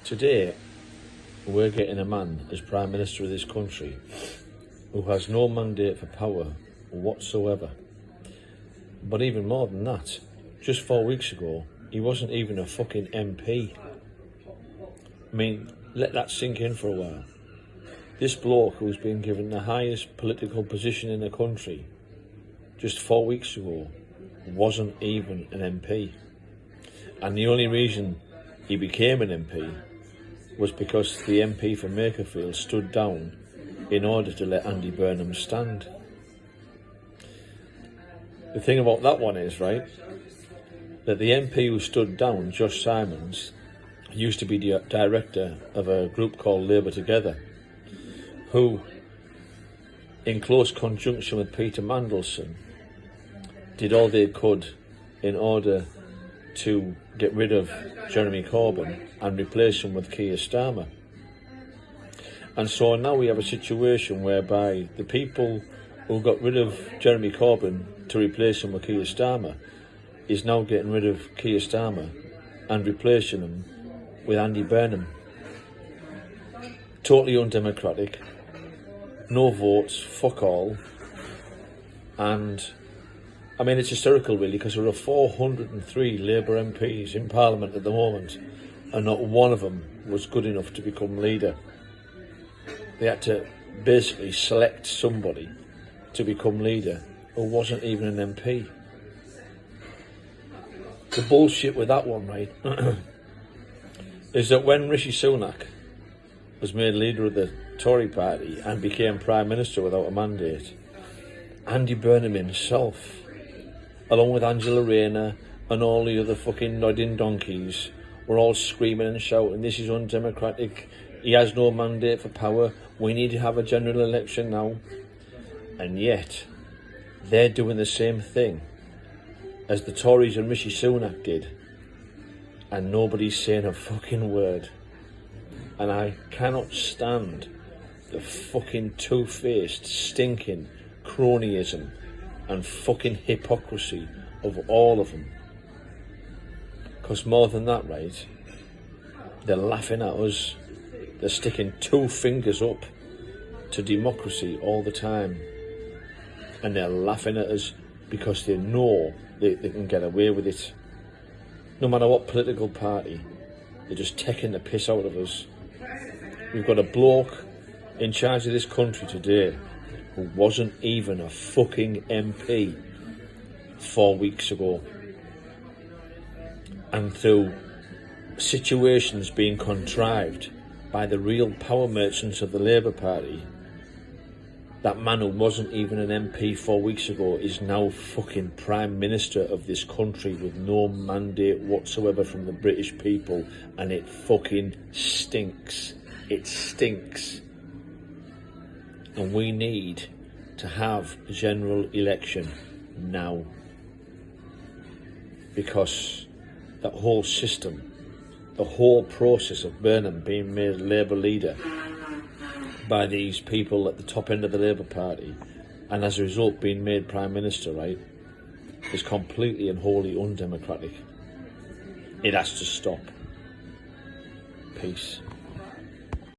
Today, we're getting a man as Prime Minister of this country who has no mandate for power whatsoever. But even more than that, just 4 weeks ago, he wasn't even a fucking MP. I mean, let that sink in for a while. This bloke who's been given the highest political position in the country just 4 weeks ago wasn't even an MP. And the only reason he became an MP was because the MP for Makerfield stood down in order to let Andy Burnham stand. The thing about that one is, right, that the MP who stood down, Josh Simons, used to be the director of a group called Labour Together, who, in close conjunction with Peter Mandelson, did all they could in order to get rid of Jeremy Corbyn and replace him with Keir Starmer. And so now we have a situation whereby the people who got rid of Jeremy Corbyn to replace him with Keir Starmer is now getting rid of Keir Starmer and replacing him with Andy Burnham. Totally undemocratic, no votes, fuck all. And I mean, it's hysterical really, because there are 403 Labour MPs in Parliament at the moment and not one of them was good enough to become leader. They had to basically select somebody to become leader who wasn't even an MP. The bullshit with that one, right, is that when Rishi Sunak was made leader of the Tory party and became Prime Minister without a mandate, Andy Burnham himself, along with Angela Rayner and all the other fucking nodding donkeys, were all screaming and shouting, this is undemocratic, he has no mandate for power, we need to have a general election now. And yet, they're doing the same thing as the Tories and Rishi Sunak did, and nobody's saying a fucking word. And I cannot stand the fucking two-faced, stinking cronyism and fucking hypocrisy of all of them. Because more than that, right, they're laughing at us, they're sticking two fingers up to democracy all the time, and they're laughing at us because they know they can get away with it. No matter what political party, they're just taking the piss out of us. We've got a bloke in charge of this country today who wasn't even a fucking MP 4 weeks ago. And through situations being contrived by the real power merchants of the Labour Party, that man who wasn't even an MP 4 weeks ago is now fucking Prime Minister of this country with no mandate whatsoever from the British people, and it fucking stinks. It stinks. And we need to have a general election now, because that whole system, the whole process of Burnham being made Labour leader by these people at the top end of the Labour Party, and as a result being made Prime Minister, right, is completely and wholly undemocratic. It has to stop. Peace.